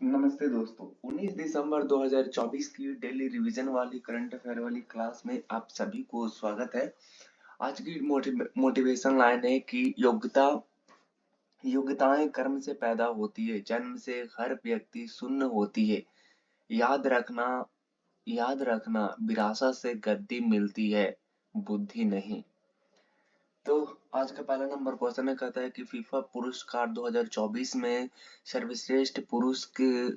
नमस्ते दोस्तों। 19 दिसंबर 2024 की डेली रिवीजन वाली करंट अफेयर वाली क्लास में आप सभी को स्वागत है। आज की मोटिवेशन लाइन है कि योग्यताएं कर्म से पैदा होती है, जन्म से हर व्यक्ति शून्य होती है। याद रखना याद रखना विरासत से गद्दी मिलती है, बुद्धि नहीं। तो आज का पहला नंबर क्वेश्चन है, कहता है कि फीफा पुरस्कार 2024 में सर्वश्रेष्ठ पुरुष के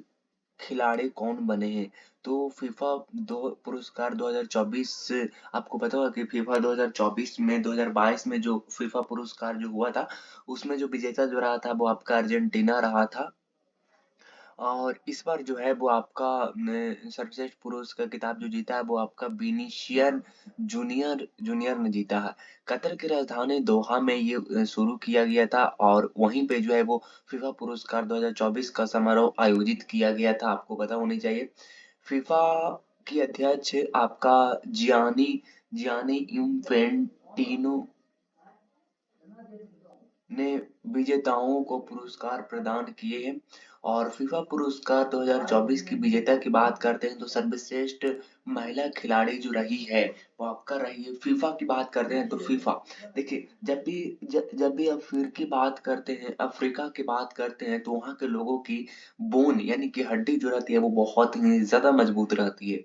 खिलाड़ी कौन बने हैं। तो फीफा दो पुरस्कार 2024 आपको पता होगा कि फीफा 2024 में 2022 में जो फीफा पुरस्कार जो हुआ था, उसमें जो विजेता जो रहा था वो आपका अर्जेंटीना रहा था। और इस बार जो है वो आपका सर्वश्रेष्ठ पुरुष का खिताब जो जीता है वो आपका विनीशियस जूनियर जूनियर ने जीता है। कतर की राजधानी दोहा में ये शुरू किया गया था और वहीं पे जो है वो फीफा पुरस्कार 2024 का समारोह आयोजित किया गया था, आपको पता होनी चाहिए। फीफा की अध्यक्ष आपका जियानी जियानी इन्फेंटिनो ने विजेताओं को पुरस्कार प्रदान किए हैं। और फीफा पुरस्कार 2024 की विजेता की बात करते हैं तो सर्वश्रेष्ठ महिला खिलाड़ी जो रही है वो आपका रही है। फीफा की बात करते हैं तो फीफा, देखिए जब भी अफ्रीका की बात करते हैं, अफ्रीका की बात करते हैं तो वहाँ के लोगों की बोन यानी कि हड्डी जो रहती है वो बहुत ही ज्यादा मजबूत रहती है।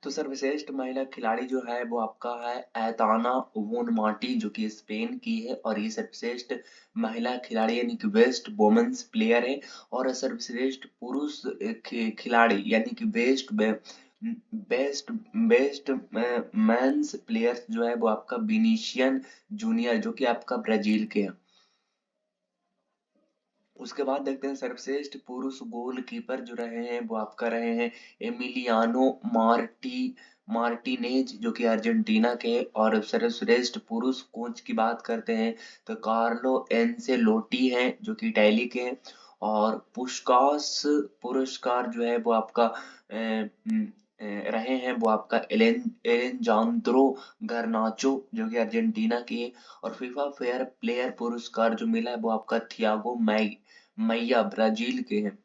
तो सर्वश्रेष्ठ महिला खिलाड़ी जो है वो आपका है एताना वोनमाटी जो कि स्पेन की है, और ये सर्वश्रेष्ठ महिला खिलाड़ी यानी कि बेस्ट वुमेन्स प्लेयर है। और सर्वश्रेष्ठ पुरुष खिलाड़ी यानी कि बेस्ट बेस्ट मेंस प्लेयर जो है वो आपका विनीशियन जूनियर जो कि आपका ब्राजील के हैं। उसके बाद देखते हैं सर्वश्रेष्ठ पुरुष गोलकीपर जो रहे हैं वो आपका रहे हैं एमिलियानो मार्टिनेज जो कि अर्जेंटीना के। और सर्वश्रेष्ठ पुरुष कोच की बात करते हैं तो कार्लो एंसेलोटी हैं जो कि इटली के हैं। और पुस्कास पुरस्कार जो है वो आपका रहे हैं वो आपका एलेजांद्रो गर्नाचो जो कि अर्जेंटीना के है। और फीफा फेयर प्लेयर पुरस्कार जो मिला है वो आपका थियागो मैया ब्राजील के हैं।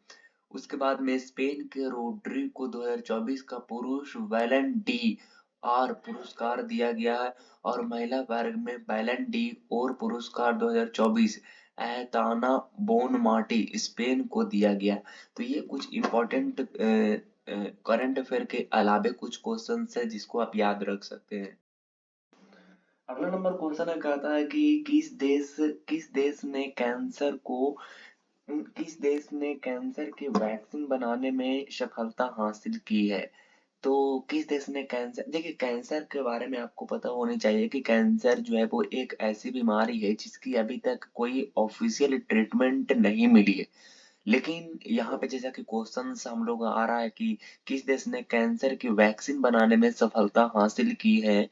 उसके बाद में स्पेन के रोड्रिगो 2024 का पुरुष बैलन डी आर पुरस्कार दिया गया है। और महिला वर्ग में बैलन डी और पुरस्कार 2024 एताना बोनमाटी स्पेन को दिया गया। तो ये कुछ इम्पोर्टेंट करंट अफेयर के अलावे कुछ क्वेश्चंस है जिसको आप याद रख सकते हैं। अगला नंबर क्वेश्चन है, कहता है कि किस देश ने कैंसर को किस देश ने कैंसर के वैक्सीन बनाने में सफलता हासिल की है। तो किस देश ने कैंसर, देखिए कैंसर के बारे में आपको पता होनी चाहिए कि कैंसर जो है वो एक ऐसी बीमारी है जिसकी अभी तक कोई ऑफिशियल ट्रीटमेंट नहीं मिली है। लेकिन यहाँ पे जैसा कि क्वेश्चन हम लोग आ रहा है कि किस देश ने कैंसर की वैक्सीन बनाने में सफलता हासिल की है,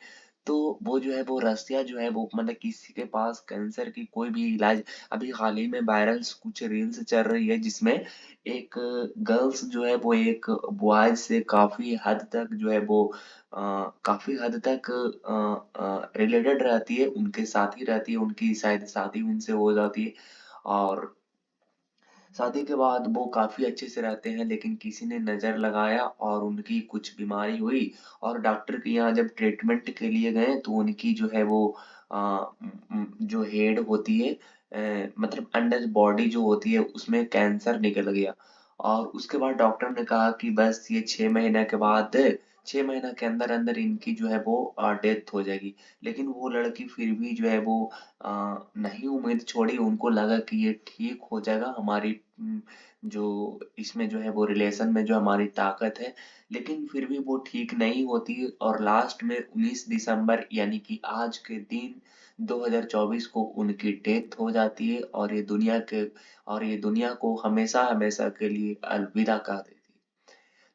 तो वो जो है वो रसिया जो है वो मतलब किसी के पास कैंसर की कोई भी इलाज। अभी हाल ही में वायरल कुछ रील्स चल रही है जिसमें एक गर्ल्स जो है वो एक बॉयज से काफी हद तक जो है वो काफी हद तक रिलेटेड रहती है, उनके साथ ही रहती है, उनकी शायद शादी उनसे हो जाती है। और शादी के बाद वो काफी अच्छे से रहते हैं, लेकिन किसी ने नजर लगाया और उनकी कुछ बीमारी हुई। और डॉक्टर के यहाँ जब ट्रीटमेंट के लिए गए तो उनकी जो है वो जो हेड होती है, मतलब अंडर बॉडी जो होती है उसमें कैंसर निकल गया। और उसके बाद डॉक्टर ने कहा कि बस ये 6 महीने के बाद 6 महीना के अंदर अंदर इनकी जो है वो डेथ हो जाएगी। लेकिन वो लड़की फिर भी जो है वो नहीं उम्मीद छोड़ी, उनको लगा कि ये ठीक हो जाएगा, हमारी जो इसमें जो है वो रिलेशन में जो हमारी ताकत है। लेकिन फिर भी वो ठीक नहीं होती और लास्ट में 19 दिसंबर यानी कि आज के दिन 2024 को उनकी डेथ हो जाती है। और ये दुनिया को हमेशा हमेशा के लिए अलविदा कह देती है।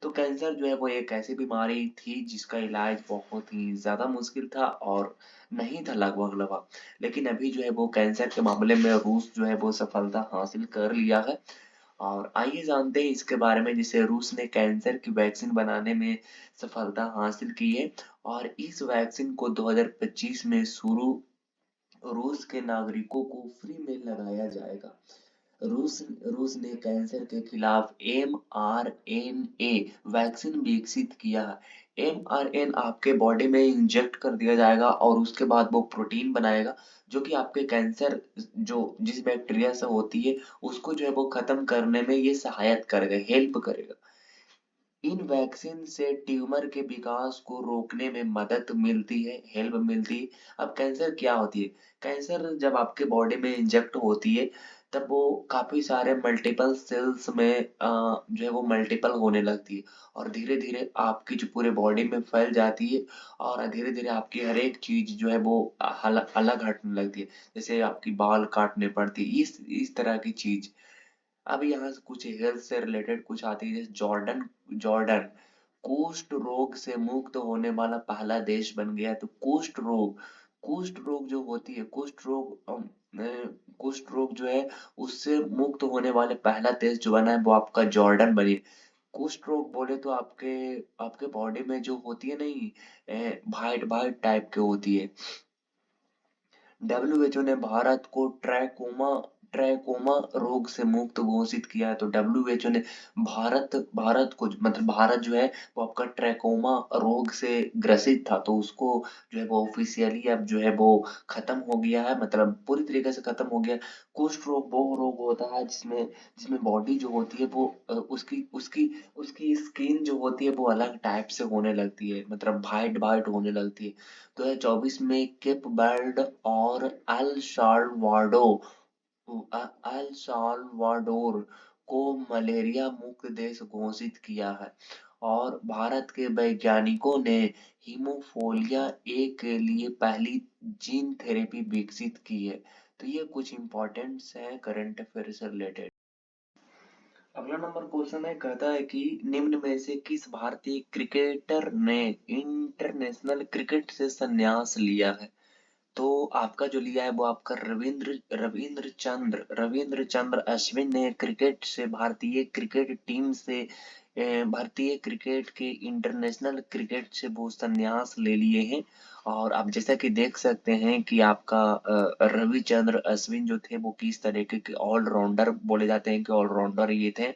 तो कैंसर जो है वो एक ऐसी बीमारी थी जिसका इलाज बहुत ही ज्यादा मुश्किल था और नहीं था लगभग लगभग। लेकिन अभी जो है वो कैंसर के मामले में रूस जो है वो सफलता हासिल कर लिया है। और आइए जानते हैं इसके बारे में, जिसे रूस ने कैंसर की वैक्सीन बनाने में सफलता हासिल की है। और इस वैक्सीन को 2025 में शुरू रूस के नागरिकों को फ्री में लगाया जाएगा। रूस रूस ने कैंसर के खिलाफ mRNA वैक्सीन विकसित किया है। mRNA आपके बॉडी में इंजेक्ट कर दिया जाएगा और उसके बाद वो प्रोटीन बनाएगा जो कि आपके कैंसर जो जिस बैक्टीरिया से होती है उसको जो है वो खत्म करने में ये सहायता करेगा, हेल्प करेगा। इन वैक्सीन से ट्यूमर के विकास को रोकने में मदद मिलती है, हेल्प मिलती है। अब कैंसर क्या होती है? कैंसर जब आपके बॉडी में इंजेक्ट होती है तब वो काफी सारे मल्टीपल सेल्स में जो है वो मल्टीपल होने लगती है और धीरे धीरे आपकी जो पूरे बॉडी में फैल जाती है और धीरे धीरे आपकी हर एक चीज जो है वो अलग अलग हटने लगती है। जैसे आपकी बाल काटने पड़ती है, इस तरह की चीज। अब यहाँ से कुछ हेल्थ से रिलेटेड कुछ आती है, जैसे जॉर्डन जॉर्डन कुष्ठ रोग से मुक्त होने वाला पहला देश बन गया। तो कुष्ठ रोग जो होती है, कुष्ठ रोग जो है उससे मुक्त होने वाले पहला देश जो बना है वो आपका जॉर्डन बनी। कुष्ठ रोग बोले तो आपके आपके बॉडी में जो होती है नहीं, वाइट वाइट टाइप की होती है। डब्ल्यूएचओ ने भारत को ट्रैकोमा रोग से मुक्त घोषित किया है। तो डब्ल्यूएचओ ने भारत को मतलब भारत जो है वो आपका ट्रैकोमा रोग से ग्रसित था, तो उसको जो है वो ऑफिशियली अब जो है वो खत्म हो गया है, मतलब पूरी तरीके से खत्म हो गया है। कुष्ठ रोग वो रोग होता है जिसमें जिसमें बॉडी जो होती है वो उसकी उसकी उसकी स्किन जो होती है वो अलग टाइप से होने लगती है, मतलब वाइट वाइट होने लगती है। 2024 में केप वर्ड और अल साल्वाडोर को मलेरिया मुक्त देश घोषित किया है और भारत के वैज्ञानिकों ने हीमोफीलिया ए के लिए पहली जीन थेरेपी विकसित की है। तो ये कुछ इम्पोर्टेंट्स है करंट अफेयर से रिलेटेड। अगला नंबर क्वेश्चन है, कहता है कि निम्न में से किस भारतीय क्रिकेटर ने इंटरनेशनल क्रिकेट से संन्यास लिया है? तो आपका जो लिया है वो आपका रविंद्र चंद्र अश्विन ने क्रिकेट से भारतीय क्रिकेट टीम से भारतीय क्रिकेट के इंटरनेशनल क्रिकेट से वो संन्यास ले लिए हैं। और आप जैसा कि देख सकते हैं कि आपका रविचंद्र अश्विन जो थे वो किस तरीके के ऑलराउंडर बोले जाते हैं कि ऑलराउंडर ये थे।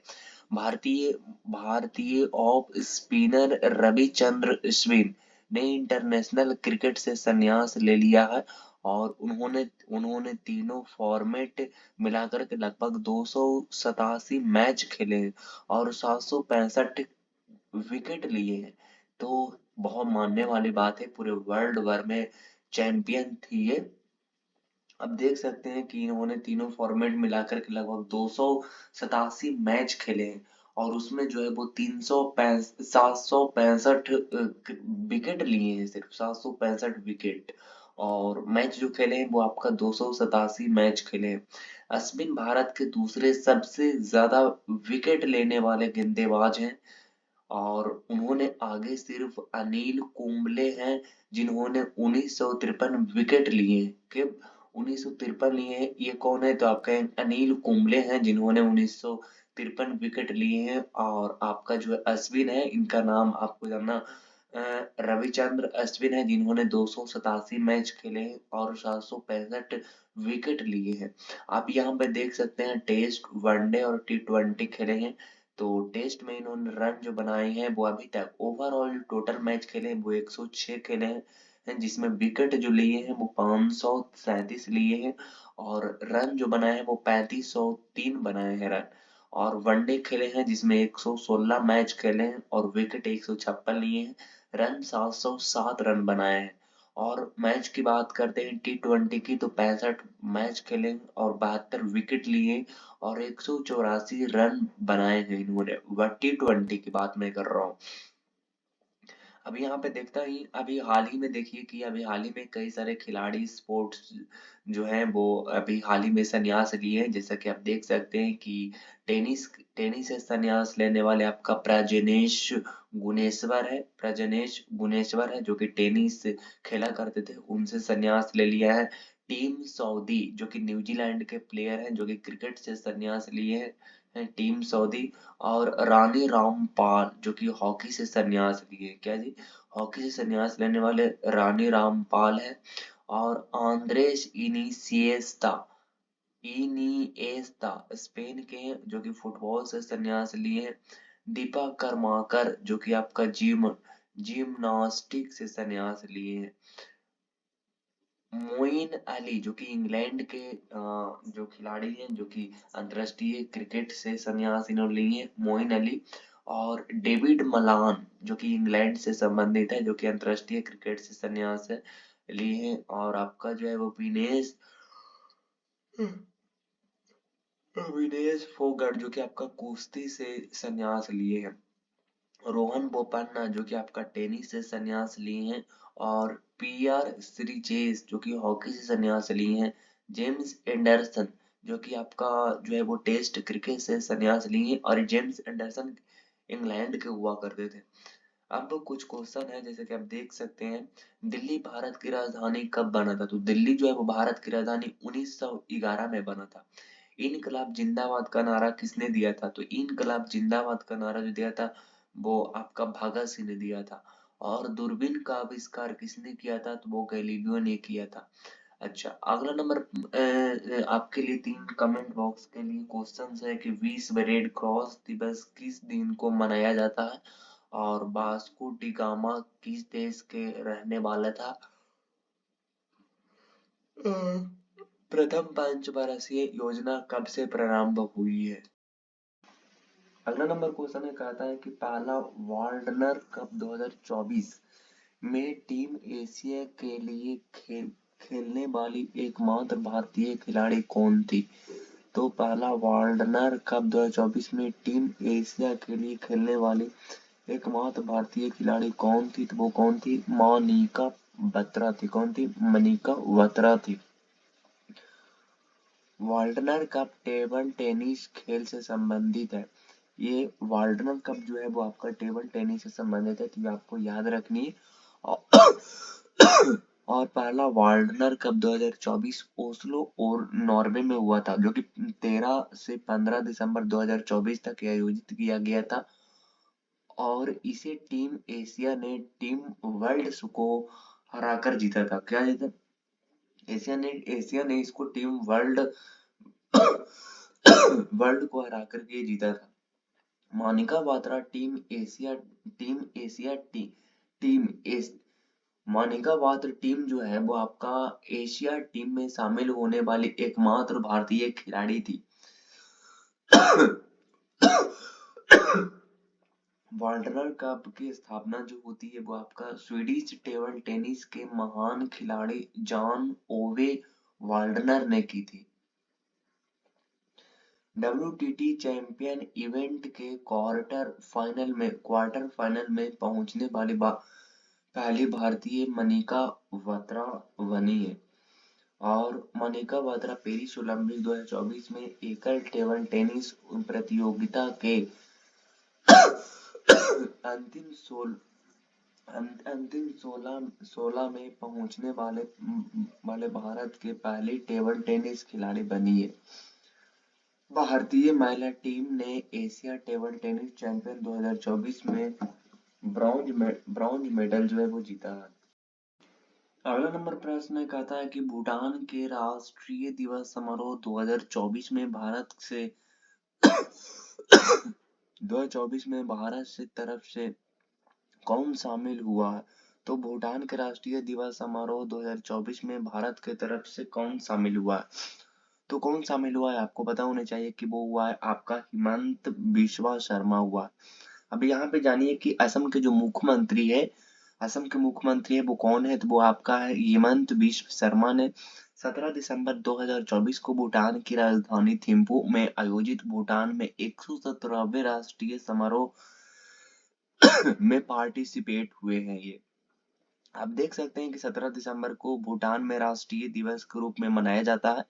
भारतीय भारतीय ऑफ स्पिनर रविचंद्र अश्विन ने इंटरनेशनल क्रिकेट से संन्यास ले लिया है और उन्होंने उन्होंने तीनों फॉर्मेट मिलाकर के लगभग 287 मैच खेले हैं और 765 विकेट लिए हैं। तो बहुत मानने वाली बात है, पूरे वर्ल्ड भर में चैंपियन थी ये। अब देख सकते हैं कि इन्होंने तीनों फॉर्मेट मिलाकर के लगभग 287 मैच खेले हैं और उसमें जो है वो 765 विकेट लिए हैं, सिर्फ 765 विकेट। और मैच जो खेले हैं वो आपका 287 मैच खेले हैं। अश्विन भारत के दूसरे सबसे ज्यादा विकेट लेने वाले गेंदबाज हैं और उन्होंने आगे सिर्फ अनिल कुंबले हैं जिन्होंने 1953 विकेट लिए हैं। के 1953 लिए हैं, ये कौन है? तो आपका अनिल कुंबले हैं जिन्होंने 1953 विकेट लिए हैं। और आपका जो अश्विन है, इनका नाम आपको जानना, रविचंद्र अश्विन है जिन्होंने 287 मैच खेले हैं और 765 विकेट लिए हैं। आप यहाँ पे देख सकते हैं टेस्ट, वनडे और टी20 खेले हैं। तो टेस्ट में इन्होंने रन जो बनाए हैं वो अभी तक ओवरऑल टोटल मैच खेले हैं वो 106 खेले हैं जिसमें विकेट जो लिए हैं वो 537 लिए हैं और रन जो बनाए हैं वो 3503 बनाए हैं रन। और वनडे खेले हैं जिसमें 116 मैच खेले हैं और विकेट 156 लिए हैं, रन 707 रन बनाए हैं। और मैच की बात करते हैं टी20 की, तो 65 मैच खेले और 72 विकेट लिए और 184 रन बनाए हैं इन्होंने। टी20 की बात मैं कर रहा हूँ। अभी यहाँ पे देखता ही अभी हाल ही में देखिए कि अभी हाल ही में कई सारे खिलाड़ी स्पोर्ट्स जो हैं वो अभी हाल ही में संन्यास लिए हैं। जैसा कि आप देख सकते हैं कि टेनिस टेनिस से संन्यास लेने वाले आपका प्रजनेश गुणेश्वर है जो कि टेनिस खेला करते थे, उनसे संन्यास ले लिया है। टीम सऊदी जो कि न्यूजीलैंड के प्लेयर हैं जो कि क्रिकेट से संन्यास लिए हैं, टीम सऊदी। और रानी रामपाल जो कि हॉकी से संन्यास लिए, क्या जी, हॉकी से संन्यास लेने वाले रानी रामपाल है। और आंद्रेस इनिसिएस्ता इनिएस्ता स्पेन के हैं जो कि फुटबॉल से संन्यास लिए हैं। दीपक कर्माकर जो कि आपका जिम्नास्टिक से संन्यास लिए हैं। मोइन अली जो कि इंग्लैंड के जो खिलाड़ी हैं जो कि अंतर्राष्ट्रीय क्रिकेट से संन्यास इन्होंने लिए हैं, मोइन अली। और डेविड मलान जो कि इंग्लैंड से संबंधित है जो कि अंतर्राष्ट्रीय क्रिकेट से संन्यास है लिए हैं। और आपका जो है वो विनेश फोगट जो कि आपका कुश्ती से संन्यास लिए हैं। रोहन बोपन्ना जो कि आपका टेनिस से संन्यास लिए हैं। और पीआर श्रीचेस जो कि हॉकी से संन्यास लिए हैं। जेम्स एंडरसन जो कि आपका जो है वो टेस्ट क्रिकेट से संन्यास लिए हैं। और जेम्स एंडरसन इंग्लैंड के हुआ करते थे। अब कुछ क्वेश्चन है जैसे कि आप देख सकते हैं, दिल्ली भारत की राजधानी कब बना था? तो दिल्ली जो है वो भारत की राजधानी 1911 में बना था। इनकलाब जिंदाबाद का नारा किसने दिया था? तो इनकलाब जिंदाबाद का नारा जो दिया था वो आपका भगत सिंह ने दिया था। और दूरबीन का आविष्कार किसने किया था? तो वो गैलीलियो ने किया था। अच्छा, अगला नंबर आपके लिए 3 कमेंट बॉक्स के लिए क्वेश्चन है कि विश्व रेड क्रॉस दिवस किस दिन को मनाया जाता है? और वास्को डी गामा किस देश के रहने वाला था? प्रथम पंचवर्षीय योजना कब से प्रारंभ हुई है? अगला नंबर क्वेश्चन है, कहता है कि पहला वार्डनर कप 2024 में टीम एशिया के लिए खेलने वाली एकमात्र भारतीय खिलाड़ी कौन थी? तो पहला वार्डनर कप 2024 में टीम एशिया के लिए खेलने वाली एकमात्र भारतीय खिलाड़ी कौन थी? तो वो कौन थी? मनिका बत्रा थी। कौन थी? मनिका बत्रा थी। वार्डनर कप टेबल टेनिस खेल से संबंधित है। ये वार्डनर कप जो है वो आपका टेबल टेनिस से संबंधित है, तो ये आपको याद रखनी है। और पहला वार्डनर कप 2024 ओस्लो और नॉर्वे में हुआ था जो कि 13 से 15 दिसंबर 2024 तक आयोजित किया गया था। और इसे टीम एशिया ने टीम वर्ल्ड को हराकर जीता था। क्या जीता? एशिया ने इसको टीम वर्ल्ड वर्ल्ड को हरा करके जीता था। मोनिका बात्रा टीम एस मोनिका बात्रा टीम जो है वो आपका एशिया टीम में शामिल होने वाली एकमात्र भारतीय खिलाड़ी थी। वार्डनर कप की स्थापना जो होती है वो आपका स्वीडिश टेबल टेनिस के महान खिलाड़ी जॉन ओवे वार्डनर ने की थी। WTT चैंपियन इवेंट के क्वार्टर फाइनल में पहुंचने वाली पहली भारतीय मनिका बत्रा बनी है। और मनिका बत्रा पेरिस ओलंपिक 2024 में एकल टेबल टेनिस प्रतियोगिता के अंतिम 16 में पहुंचने वाले भारत के पहले टेबल टेनिस खिलाड़ी बनी है। भारतीय महिला टीम ने एशिया टेबल टेनिस चैंपियन 2024 में ब्रॉन्ज मेडल जो है वो जीता है। अगला नंबर प्रश्न कहता है कि भूटान के राष्ट्रीय दिवस समारोह 2024 में भारत से 2024 में भारत से तरफ से कौन शामिल हुआ है? तो भूटान के राष्ट्रीय दिवस समारोह 2024 में भारत के तरफ से कौन शामिल हुआ है? तो कौन शामिल हुआ है? आपको पता होना चाहिए कि वो हुआ है आपका हिमंत बिस्वा शर्मा हुआ। अब यहाँ पे जानिए कि असम के जो मुख्यमंत्री है वो कौन है? तो वो आपका है हिमंत बिस्वा शर्मा ने 17 दिसंबर 2024 को भूटान की राजधानी थिम्पू में आयोजित भूटान में 117वें राष्ट्रीय समारोह में पार्टिसिपेट हुए हैं। ये आप देख सकते हैं कि 17 दिसंबर को भूटान में राष्ट्रीय दिवस के रूप में मनाया जाता है।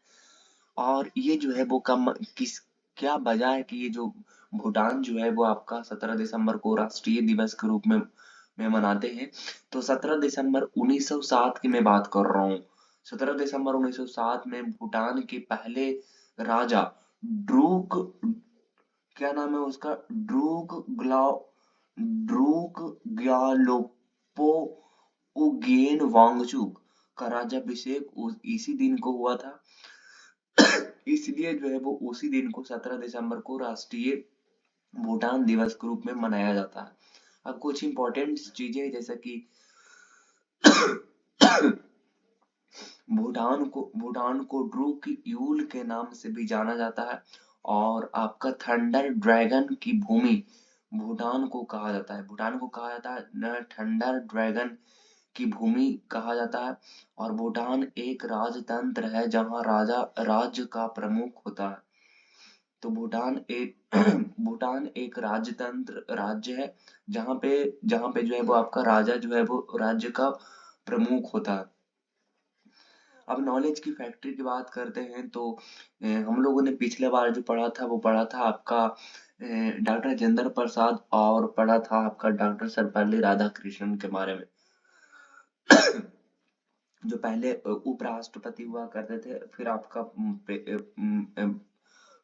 और ये जो है वो क्या वजह है कि ये जो भूटान जो है वो आपका 17 दिसंबर को राष्ट्रीय दिवस के रूप में मनाते हैं? तो 17 दिसंबर 1907 की मैं बात कर रहा हूँ। 17 दिसंबर 1907 में भूटान के पहले राजा ड्रूक क्या नाम है उसका ड्रूक ग्यालोपो उगेन वांगचुक का राज्याभिषेक इसी दिन को हुआ था। इसलिए जो है वो उसी दिन को 17 दिसंबर को राष्ट्रीय भूटान दिवस के रूप में मनाया जाता है। अब कुछ इंपॉर्टेंट चीजें जैसे कि भूटान को ड्रूक यूल के नाम से भी जाना जाता है, और आपका थंडर ड्रैगन की भूमि भूटान को कहा जाता है। भूटान को कहा जाता है न थंडर ड्रैगन की भूमि कहा जाता है। और भूटान एक राजतंत्र है जहाँ राजा राज्य का प्रमुख होता है। तो भूटान एक राजतंत्र राज्य है जहाँ पे जो है वो आपका राजा जो है वो राज्य का प्रमुख होता है। अब नॉलेज की फैक्ट्री की बात करते हैं तो हम लोगों ने पिछले बार जो पढ़ा था वो पढ़ा था आपका डॉक्टर राजेंद्र प्रसाद, और पढ़ा था आपका डॉक्टर सर्वपल्ली राधाकृष्णन के बारे में, जो पहले उपराष्ट्रपति हुआ करते थे,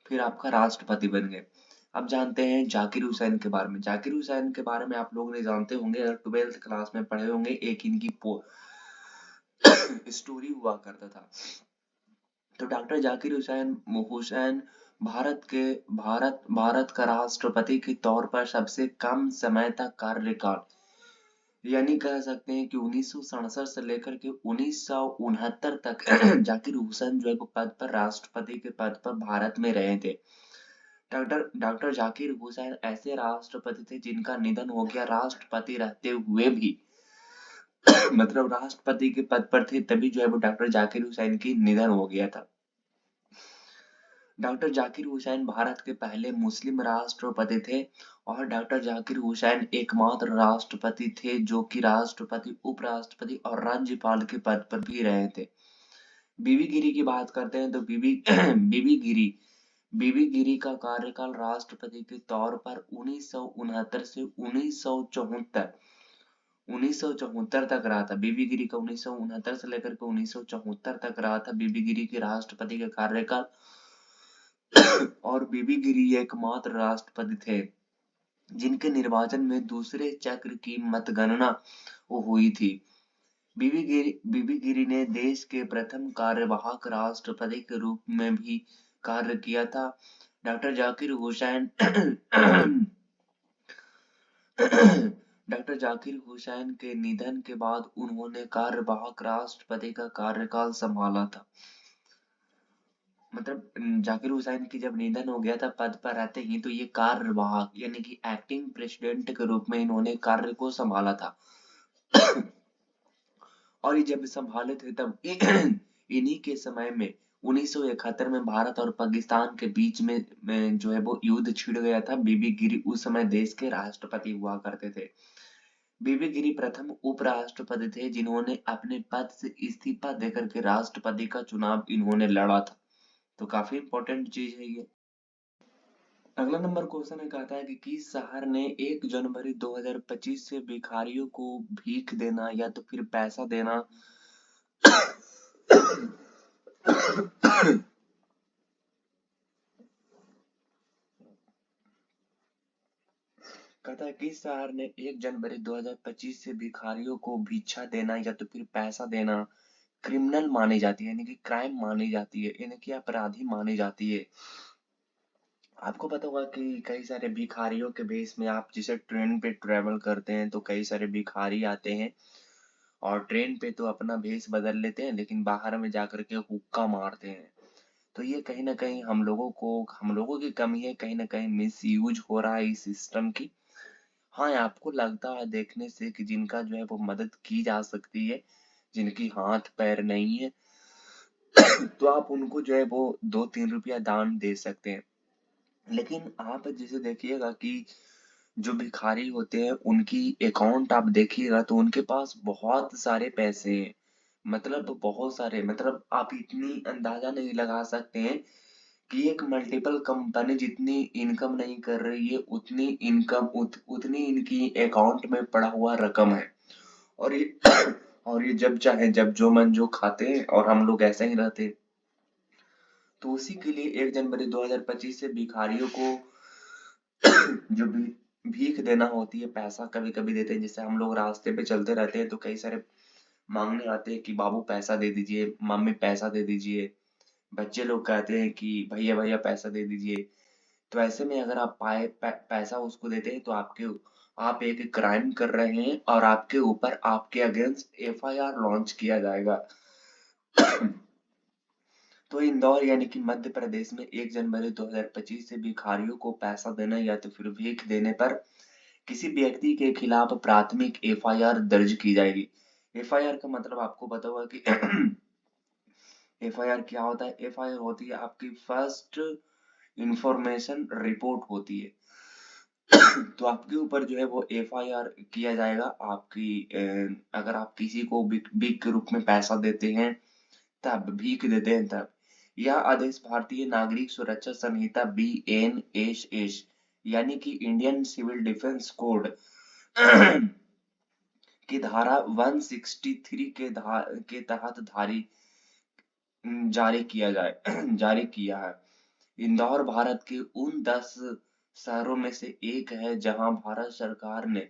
फिर आपका राष्ट्रपति बन गए। अब जानते हैं जाकिर हुसैन के बारे में। जाकिर हुसैन के बारे में आप लोग ने जानते होंगे, अगर 12th क्लास में पढ़े होंगे, एक इनकी स्टोरी हुआ करता था। तो डॉक्टर जाकिर हुसैन हुसैन भारत का राष्ट्रपति के तौर पर सबसे कम समय तक कार्यकाल, यानी कह सकते हैं कि 1967 से लेकर के 1969 तक जाकिर हुसैन जो है वो पद पर, राष्ट्रपति के पद पर भारत में रहे थे। डॉक्टर डॉक्टर जाकिर हुसैन ऐसे राष्ट्रपति थे जिनका निधन हो गया राष्ट्रपति रहते हुए भी। मतलब राष्ट्रपति के पद पर थे तभी जो है वो डॉक्टर जाकिर हुसैन की निधन हो गया था। डॉक्टर जाकिर हुसैन भारत के पहले मुस्लिम राष्ट्रपति थे, और डॉक्टर जाकिर हुसैन एकमात्र राष्ट्रपति थे जो कि राष्ट्रपति, उपराष्ट्रपति और राज्यपाल के पद पर भी रहे थे। बीबी गिरी की बात करते हैं तो बीबी गिरी का कार्यकाल राष्ट्रपति के तौर पर 1969 से 1974 तक रहा था। बीबी गिरी का 1969 से लेकर के 1974 तक रहा था बीबी गिरी के राष्ट्रपति का कार्यकाल। और बीबी गिरी एकमात्र राष्ट्रपति थे जिनके निर्वाचन में दूसरे चक्र की मतगणना हुई थी। बीबी गिरी ने देश के प्रथम कार्यवाहक राष्ट्रपति के रूप में भी कार्य किया था। डॉक्टर जाकिर हुसैन डॉक्टर जाकिर हुसैन के निधन के बाद उन्होंने कार्यवाहक राष्ट्रपति का कार्यकाल संभाला था। मतलब जाकिर हुसैन की जब निधन हो गया था पद पर रहते ही, तो ये कार्यवाहक यानी कि एक्टिंग प्रेसिडेंट के रूप में इन्होंने कार्य को संभाला था। और ये जब संभाले थे तब इन्हीं के समय में 1971 में भारत और पाकिस्तान के बीच में जो है वो युद्ध छिड़ गया था। बीबी गिरी उस समय देश के राष्ट्रपति हुआ करते थे। बीबी गिरी प्रथम उपराष्ट्रपति थे जिन्होंने अपने पद से इस्तीफा देकर के राष्ट्रपति का चुनाव इन्होंने लड़ा था। तो काफी इंपॉर्टेंट चीज है ये। अगला नंबर क्वेश्चन है, कहता है कि किस शहर ने 1 जनवरी 2025 से भिखारियों को भीख देना या तो फिर पैसा देना कहता है किस शहर ने 1 जनवरी 2025 से भिखारियों को भिक्षा देना या तो फिर पैसा देना क्रिमिनल मानी जाती है, यानी कि क्राइम मानी जाती है, यानी कि अपराधी मानी जाती है। आपको पता होगा कि कई सारे भिखारियों के भेष में, आप जिसे ट्रेन पे ट्रेवल करते हैं तो कई सारे भिखारी आते हैं, और ट्रेन पे तो अपना भेष बदल लेते हैं लेकिन बाहर में जाकर के हुक्का मारते हैं। तो ये कहीं ना कहीं हम लोगों की कमी है, कहीं ना कहीं मिस यूज हो रहा है इस सिस्टम की। हाँ, आपको लगता है देखने से कि जिनका जो है वो मदद की जा सकती है, जिनकी हाथ पैर नहीं है, तो आप उनको जो है वो 2-3 रुपया दान दे सकते हैं। लेकिन आप जैसे देखिएगा कि जो भिखारी होते हैं उनकी अकाउंट आप देखिएगा तो उनके पास बहुत सारे पैसे हैं। मतलब बहुत सारे, मतलब आप इतनी अंदाजा नहीं लगा सकते हैं कि एक मल्टीपल कंपनी जितनी इनकम नहीं कर रही है उतनी इनकी अकाउंट में पड़ा हुआ रकम है। और ये और ये जब चाहे जब जो मन जो खाते हैं, और हम लोग ऐसे ही रहते हैं। तो उसी के लिए 1 जनवरी 2025 से भिखारियों को जो भीख देना होती है, पैसा कभी कभी देते हैं। जैसे हम लोग रास्ते पे चलते रहते हैं तो कई सारे मांगने आते हैं कि बाबू पैसा दे दीजिए, मम्मी पैसा दे दीजिए, बच्चे लोग कहते हैं कि भैया भैया पैसा दे दीजिए। तो ऐसे में अगर आप पैसा उसको देते हैं तो आप एक क्राइम कर रहे हैं और आपके ऊपर आपके अगेंस्ट एफआईआर लॉन्च किया जाएगा। तो इंदौर यानी कि मध्य प्रदेश में 1 जनवरी 2025 से भिखारियों को पैसा देना या तो फिर भीख देने पर किसी व्यक्ति के खिलाफ प्राथमिक एफआईआर दर्ज की जाएगी। एफआईआर का मतलब आपको पता होगा कि एफआईआर क्या होता है। एफआईआर होती है आपकी फर्स्ट इंफॉर्मेशन रिपोर्ट होती है। तो आपके ऊपर जो है वो एफआईआर किया जाएगा आपकी अगर आप किसी को भीख के रूप में पैसा देते हैं तब, भीख देते हैं तब। यह आदेश भारतीय नागरिक सुरक्षा संहिता बीएनएसएस यानी कि इंडियन सिविल डिफेंस कोड की धारा 163 के तहत जारी किया है। इंदौर भारत के उन 10 शहरों में से एक है जहां भारत सरकार ने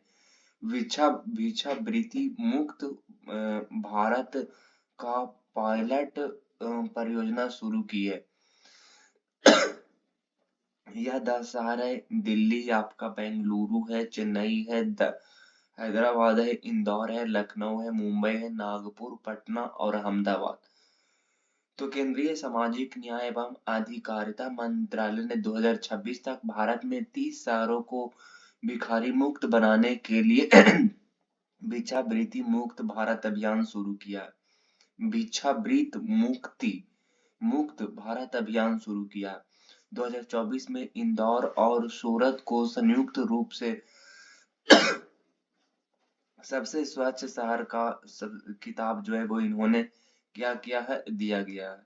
भिक्षावृत्ति मुक्त भारत का पायलट परियोजना शुरू की है। यह 10 शहर है, दिल्ली आपका, बेंगलुरु है, चेन्नई है, हैदराबाद है, इंदौर है, लखनऊ है, मुंबई है, नागपुर, पटना और अहमदाबाद। तो केंद्रीय सामाजिक न्याय एवं अधिकारिता मंत्रालय ने 2026 तक भारत में 30 शहरों को भिखारी मुक्त बनाने के लिए भिक्षावृत्ति मुक्त भारत अभियान शुरू किया। भिक्षावृत्ति मुक्त भारत अभियान शुरू किया। 2024 में इंदौर और सूरत को संयुक्त रूप से सबसे स्वच्छ शहर का खिताब जो है वो इन्होंने क्या किया है, दिया गया है।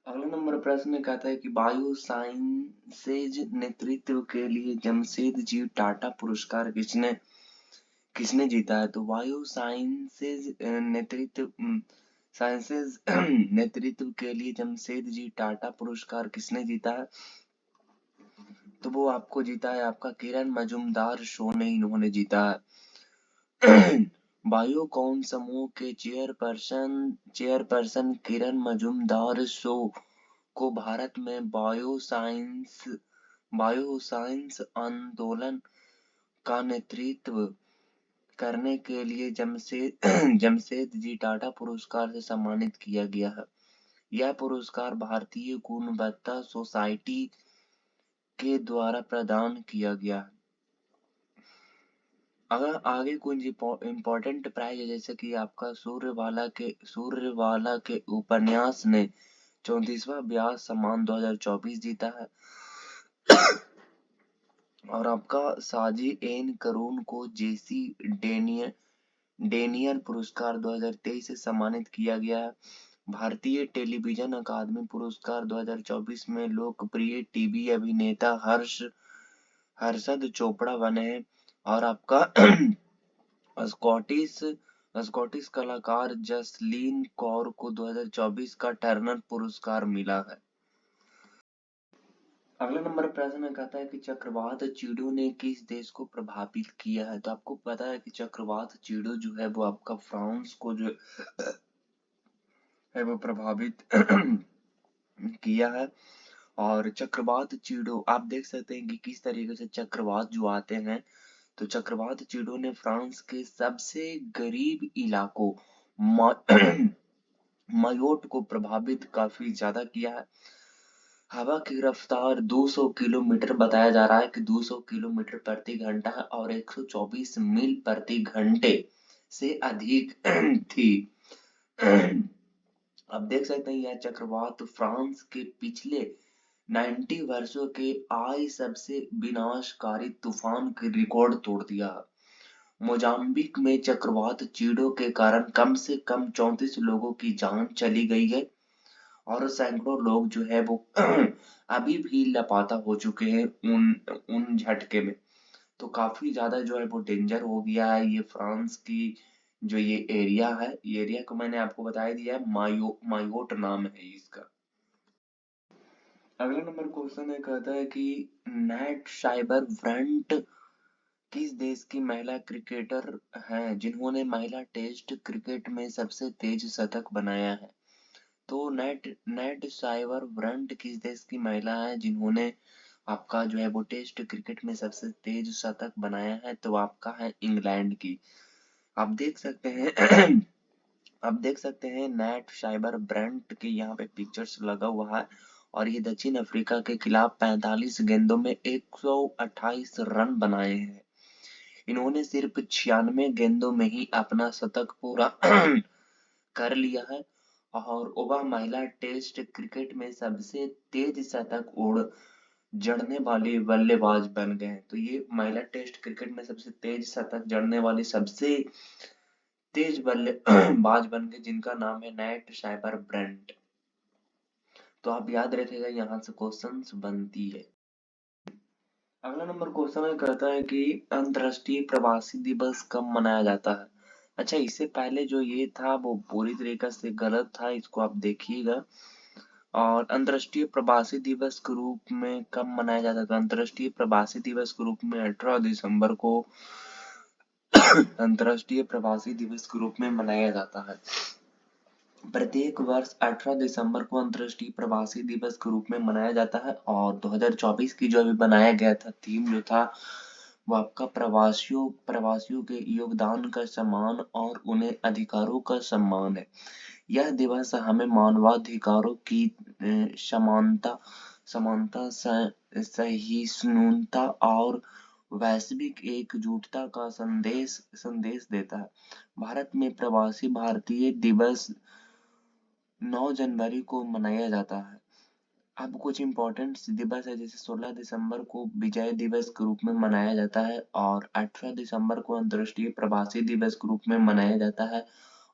अगला नंबर प्रश्न कहता है कि बायो साइंसेज नेतृत्व के लिए जमशेदजी टाटा पुरस्कार किसने किसने जीता है। तो बायो साइंसेज नेतृत्व के लिए जमशेदजी टाटा पुरस्कार किसने जीता है। तो वो आपको जीता है आपका किरण मजूमदार शो ने इन्होंने जीता है। बायोकॉन समूह के चेयरपर्सन किरण मजूमदार शो को भारत में बायोसाइंस आंदोलन का नेतृत्व करने के लिए जमशेदजी टाटा पुरस्कार से सम्मानित किया गया है। यह पुरस्कार भारतीय गुणवत्ता सोसाइटी के द्वारा प्रदान किया गया है। अगर आगे कुछ इम्पोर्टेंट प्राइज है जैसे कि आपका सूर्यवाला के उपन्यास ने 34वां व्यास सम्मान 2024 जीता है। और आपका साजी एन करून को जेसी डेनियर पुरस्कार 2023 से सम्मानित किया गया है। भारतीय टेलीविजन अकादमी पुरस्कार 2024 में लोकप्रिय टीवी अभिनेता हर्षद चोपड़ा बने हैं। और आपका स्कॉटिश कलाकार जसलीन कौर को 2024 का टर्नर पुरस्कार मिला है। अगला नंबर प्रश्न कहता है कि चक्रवात चीड़ों ने किस देश को प्रभावित किया है। तो आपको पता है कि चक्रवात चीड़ों जो है वो आपका फ्रांस को जो है वो प्रभावित किया है। और चक्रवात चीड़ों आप देख सकते हैं कि किस तरीके से चक्रवात जो आते हैं। तो चक्रवात चीड़ों ने फ्रांस के सबसे गरीब इलाकों मायोट को प्रभावित काफी ज्यादा किया है। हवा की रफ्तार 200 किलोमीटर बताया जा रहा है कि 200 किलोमीटर प्रति घंटा है और 124 मील प्रति घंटे से अधिक थी। अब देख सकते हैं यह चक्रवात फ्रांस के पिछले 90 वर्षों के आए सबसे विनाशकारी तूफान के रिकॉर्ड तोड़ दिया। मोजाम्बिक में चक्रवात चीड़ों के कारण कम से कम 34 लोगों की जान चली गई है और सैकड़ों लोग जो है वो अभी भी लापता हो चुके हैं उन झटके में। तो काफी ज्यादा जो है वो डेंजर हो गया है ये फ्रांस की जो ये एरिया है। ये एरिया को मैंने आपको बता दिया है, मायोट नाम है इसका। अगला नंबर क्वेश्चन है कहता है कि नेट साइबर ब्रंट किस देश की महिला क्रिकेटर हैं जिन्होंने महिला टेस्ट क्रिकेट में सबसे तेज शतक बनाया है। तो नेट नेट साइबर ब्रंट किस देश की महिला है जिन्होंने आपका जो है वो टेस्ट क्रिकेट में सबसे तेज शतक बनाया है? तो आपका है इंग्लैंड की। आप देख सकते हैं आप देख सकते हैं नेट साइबर ब्रंट के यहाँ पे पिक्चर्स लगा हुआ है, और ये दक्षिण अफ्रीका के खिलाफ 45 गेंदों में 128 रन बनाए हैं। इन्होंने सिर्फ 96 गेंदों में ही अपना शतक पूरा कर लिया है, और वह महिला टेस्ट क्रिकेट में सबसे तेज शतक उड़ जड़ने वाली बल्लेबाज बन गए हैं। तो ये महिला टेस्ट क्रिकेट में सबसे तेज शतक जड़ने वाली सबसे तेज बल्लेबाज बन गए, जिनका नाम है नेट साइबर ब्रंट। तो आप याद रखिएगा, यहाँ से क्वेश्चंस बनती है। अगला नंबर क्वेश्चन है, कहता है कि अंतर्राष्ट्रीय प्रवासी दिवस कब मनाया जाता है? अच्छा, इससे पहले जो ये था वो पूरी तरीके से गलत था, इसको आप देखिएगा। और अंतर्राष्ट्रीय प्रवासी दिवस के रूप में कब मनाया जाता था? अंतर्राष्ट्रीय प्रवासी दिवस के रूप में 18 दिसंबर को अंतर्राष्ट्रीय प्रवासी दिवस के रूप में मनाया जाता है। प्रत्येक वर्ष 18 दिसंबर को अंतर्राष्ट्रीय प्रवासी दिवस के रूप में मनाया जाता है, और 2024 की जो अभी बनाया गया था थीम जो था वो आपका प्रवासियों के योगदान का सम्मान और उन्हें अधिकारों का सम्मान है। यह दिवस हमें मानवाधिकारों की समानता समानता सहिष्णुता और वैश्विक एकजुटता का संदेश संदेश देता है। भारत में प्रवासी भारतीय दिवस 9 जनवरी को मनाया जाता है। अब कुछ इम्पोर्टेंट दिवस है, जैसे 16 दिसंबर को विजय दिवस के रूप में मनाया जाता है, और 18 दिसंबर को अंतर्राष्ट्रीय प्रवासी दिवस के रूप में मनाया जाता है,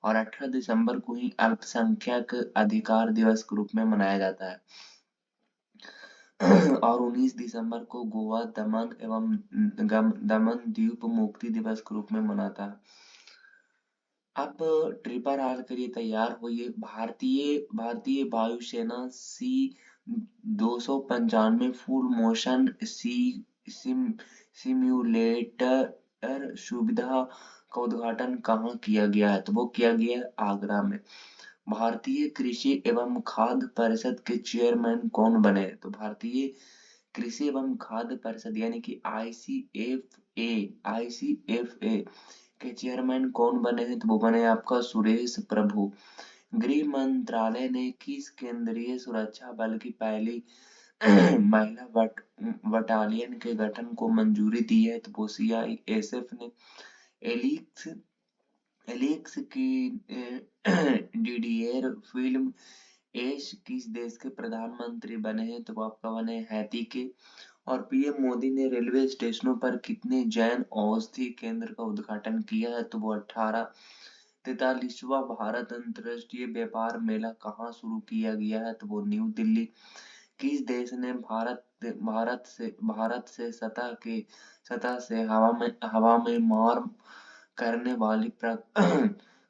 और 18 दिसंबर को ही अल्पसंख्यक अधिकार दिवस के रूप में मनाया जाता है। और 19 दिसंबर को गोवा दमन एवं दमन द्वीप मुक्ति दिवस के रूप में मनाता है। अब ट्रिपल आर के लिए तैयार होइए। भारतीय वायुसेना सी 295 फुल मोशन सिम्युलेटर सुविधा का उद्घाटन कहाँ किया गया है? तो वो किया गया है आगरा में। भारतीय कृषि एवं खाद्य परिषद के चेयरमैन कौन बने? तो भारतीय कृषि एवं खाद्य परिषद यानी कि आईसीएफए के चेयरमैन कौन बने हैं? तो वो बने आपका सुरेश प्रभु। गृह मंत्रालय ने किस केंद्रीय सुरक्षा बल की पहली महिला बटालियन के गठन को मंजूरी दी है? तो वो सीआईएसएफ ने। एलिक्स एलेक्स की डीडीएर फिल्म एश किस देश के प्रधानमंत्री बने हैं? तो वो आपका बने हैती के। और पीएम मोदी ने रेलवे स्टेशनों पर कितने जैन औषधि केंद्र का उद्घाटन किया है? तो वो 18। 43वां भारत अंतर्राष्ट्रीय व्यापार मेला कहाँ शुरू किया गया है? तो वो न्यू दिल्ली। किस देश ने भारत से सतह से हवा में मार करने वाली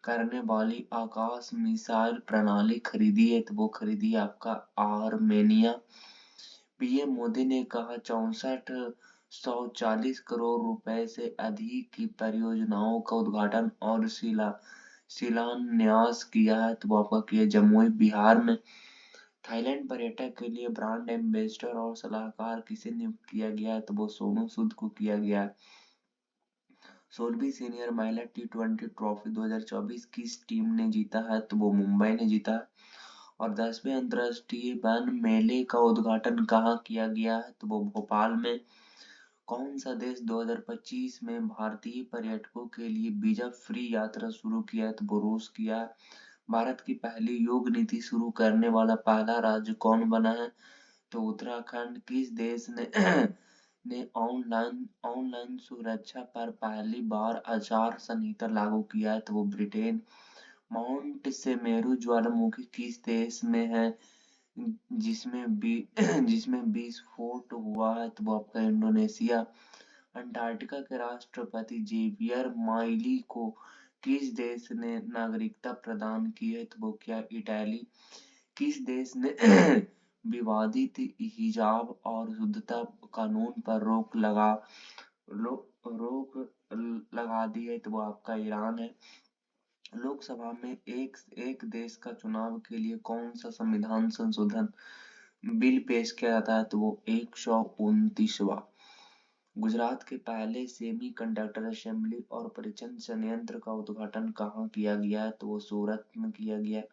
करने वाली आकाश मिसाइल प्रणाली खरीदी है? तो वो खरीदी है आपका आर्मेनिया। पीएम मोदी ने कहा 6440 करोड़ रुपए से अधिक की परियोजनाओं का उद्घाटन और शिलान्यास किया है? तो वो आपका किया जमुई बिहार में। थाईलैंड पर्यटक के लिए ब्रांड एम्बेसडर और सलाहकार किसे नियुक्त किया गया है? तो वो सोनू सूद को किया गया है। 16वीं सीनियर महिला टी20 ट्रॉफी 2024 किस टीम ने जीता है? तो वो मुंबई ने जीता है। और 10वें अंतर्राष्ट्रीय वन मेले का उद्घाटन कहाँ किया गया है? तो वो भोपाल में। कौन सा देश 2025 में भारतीय पर्यटकों के लिए वीजा फ्री यात्रा शुरू किया है? तो वो रूस किया है। भारत की पहली योग नीति शुरू करने वाला पहला राज्य कौन बना है? तो उत्तराखंड। किस देश ने ने ऑनलाइन सुरक्षा पर पहली बार आचार संहिता लागू किया है? तो वो ब्रिटेन। माउंट सेमेरू ज्वालामुखी किस देश में है जिसमें विस्फोट हुआ है? तो वो आपका इंडोनेशिया। अंटार्कटिका के राष्ट्रपति जेवियर माइली को किस देश ने नागरिकता प्रदान की है? तो वो क्या इटली। किस देश ने विवादित हिजाब और शुद्धता कानून पर रोक लगा दी है? तो वो आपका ईरान है। लोकसभा में एक एक देश का चुनाव के लिए कौन सा संविधान संशोधन बिल पेश किया जाता है? तो वो 129वां। गुजरात के पहले सेमी कंडक्टर असेंबली और परीक्षण संयंत्र का उद्घाटन कहाँ किया गया है? तो वो सूरत में किया गया है।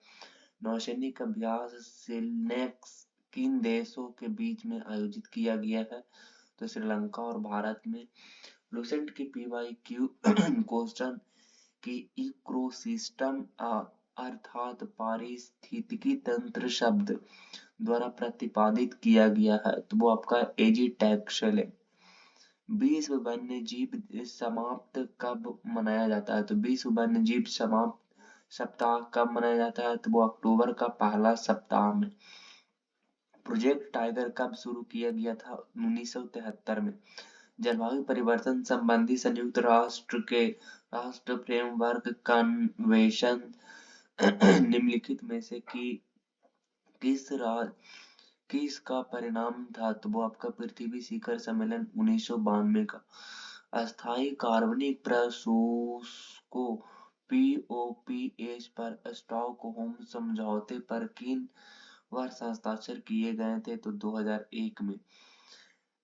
नौसैनिक अभ्यास सिलनेक्स किन देशों के बीच में आयोजित किया गया है? तो श्रीलंका और भारत में। लुसेंट की PYQ क्वेश्चन कि इकोसिस्टम अर्थात पारिस्थितिकी तंत्र शब्द द्वारा प्रतिपादित किया गया है? तो वो आपका एजिटेक्सल है। विश्व वन्य जीव समाप्त कब मनाया जाता है? तो विश्व वन्य जीव समाप्त सप्ताह कब मनाया जाता है? तो वो अक्टूबर का पहला सप्ताह में। प्रोजेक्ट टाइगर कब शुरू किया गया था? 1973 में। जलवायु परिवर्तन संबंधी संयुक्त राष्ट्र फ्रेमवर्क कन्वेंशन निम्नलिखित में से किस का परिणाम था? तो वो आपका पृथ्वी शिखर सम्मेलन 1992 का। अस्थायी कार्बनिक प्रशोषकों POPs पर स्टॉकहोम समझौते पर किन वर्ष हस्ताक्षर किए गए थे? तो 2001 में।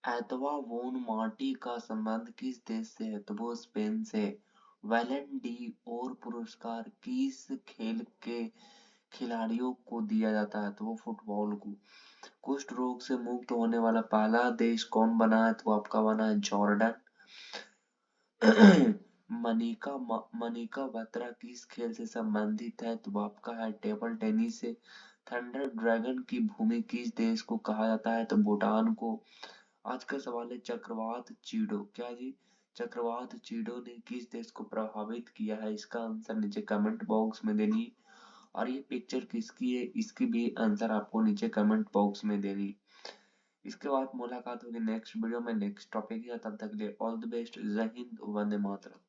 एतवा वोन मार्टी का संबंध किस देश से है? तो वो स्पेन से। वैलेंट डी और पुरस्कार किस खेल के खिलाड़ियों को दिया जाता है? तो वो फुटबॉल को। कुष्ठ रोग से मुक्त होने वाला पहला देश कौन बना है? तो आपका बना है जॉर्डन। मनिका बत्रा किस खेल से संबंधित है? तो वो आपका है टेबल टेनिस से। थंडर ड्रैगन की भूमि किस देश को कहा जाता है? तो भूटान को। आज का सवाल है चक्रवात चीड़ो, क्या जी? चक्रवात चीड़ो ने किस देश को प्रभावित किया है? इसका आंसर नीचे कमेंट बॉक्स में देनी है। और ये पिक्चर किसकी है, इसकी भी आंसर आपको नीचे कमेंट बॉक्स में देनी। इसके बाद मुलाकात होगी नेक्स्ट वीडियो में नेक्स्ट टॉपिक है। तब तक के लिए ऑल द बेस्ट। जय हिंद, वंदे मातरम।